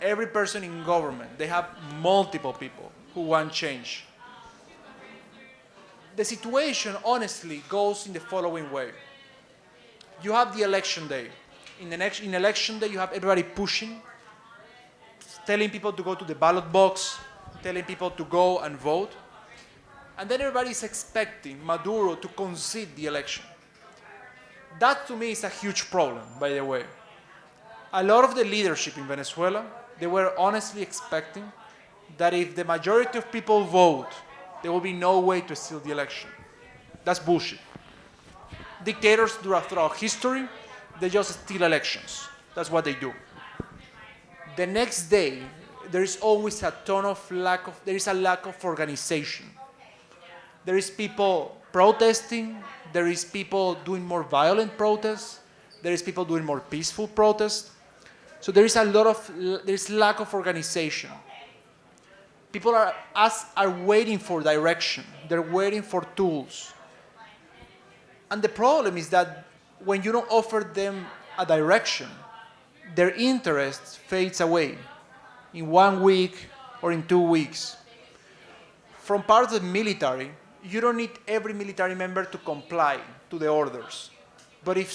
every person in government, they have multiple people who want change. The situation, honestly, goes in the following way. You have the election day. In election day, you have everybody pushing, telling people to go to the ballot box, telling people to go and vote. And then everybody is expecting Maduro to concede the election. That, to me, is a huge problem, by the way. A lot of the leadership in Venezuela, they were honestly expecting that if the majority of people vote, there will be no way to steal the election. That's bullshit. Dictators throughout history, they just steal elections. That's what they do. The next day, there is always a there is a lack of organization. There is people protesting, there is people doing more violent protests, there is people doing more peaceful protests. So there is lack of organization. People are waiting for direction. They're waiting for tools. And the problem is that when you don't offer them a direction, their interest fades away in 1 week or in 2 weeks. From part of the military, you don't need every military member to comply to the orders. But if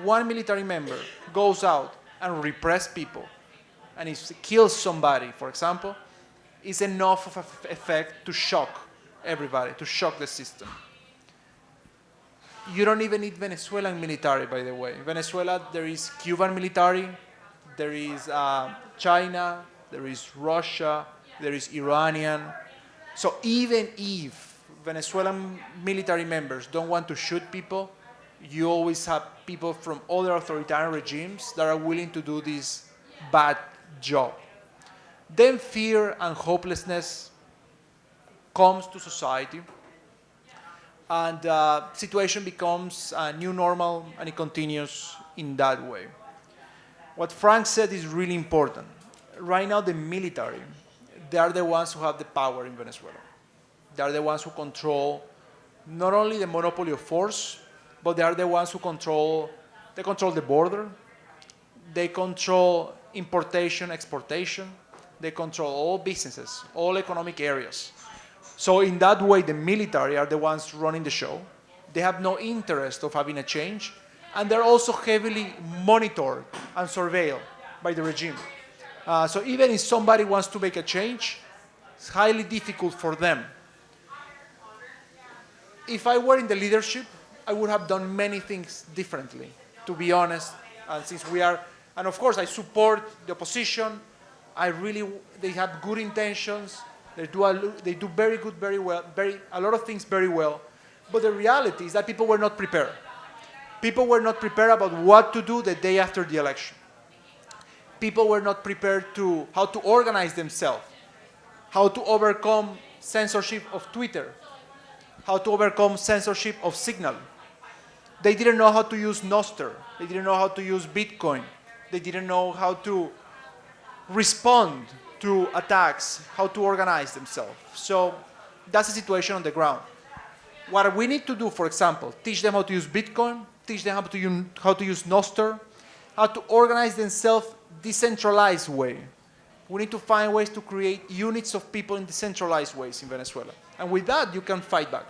one military member goes out and repress people, and kills somebody, for example, it's enough of an effect to shock everybody, to shock the system. You don't even need Venezuelan military, by the way. In Venezuela, there is Cuban military, there is China, there is Russia, there is Iranian. So even if Venezuelan military members don't want to shoot people, you always have people from other authoritarian regimes that are willing to do this bad job. Then fear and hopelessness comes to society, and the situation becomes a new normal, and it continues in that way. What Frank said is really important. Right now, the military, they are the ones who have the power in Venezuela. They are the ones who control not only the monopoly of force, but they are the ones who control the border, they control importation, exportation, they control all businesses, all economic areas. So in that way, the military are the ones running the show. They have no interest of having a change, and they're also heavily monitored and surveilled by the regime. So even if somebody wants to make a change, it's highly difficult for them. If I were in the leadership, I would have done many things differently, to be honest. And of course, I support the opposition. They have good intentions. They do very good, very well, a lot of things very well. But the reality is that people were not prepared. People were not prepared about what to do the day after the election. People were not prepared how to organize themselves, how to overcome censorship of Twitter, how to overcome censorship of Signal. They didn't know how to use Nostr. They didn't know how to use Bitcoin. They didn't know how to respond to attacks, how to organize themselves. So that's the situation on the ground. What we need to do, for example, teach them how to use Bitcoin, teach them how to use Nostr, how to organize themselves decentralized way. We need to find ways to create units of people in decentralized ways in Venezuela. And with that, you can fight back.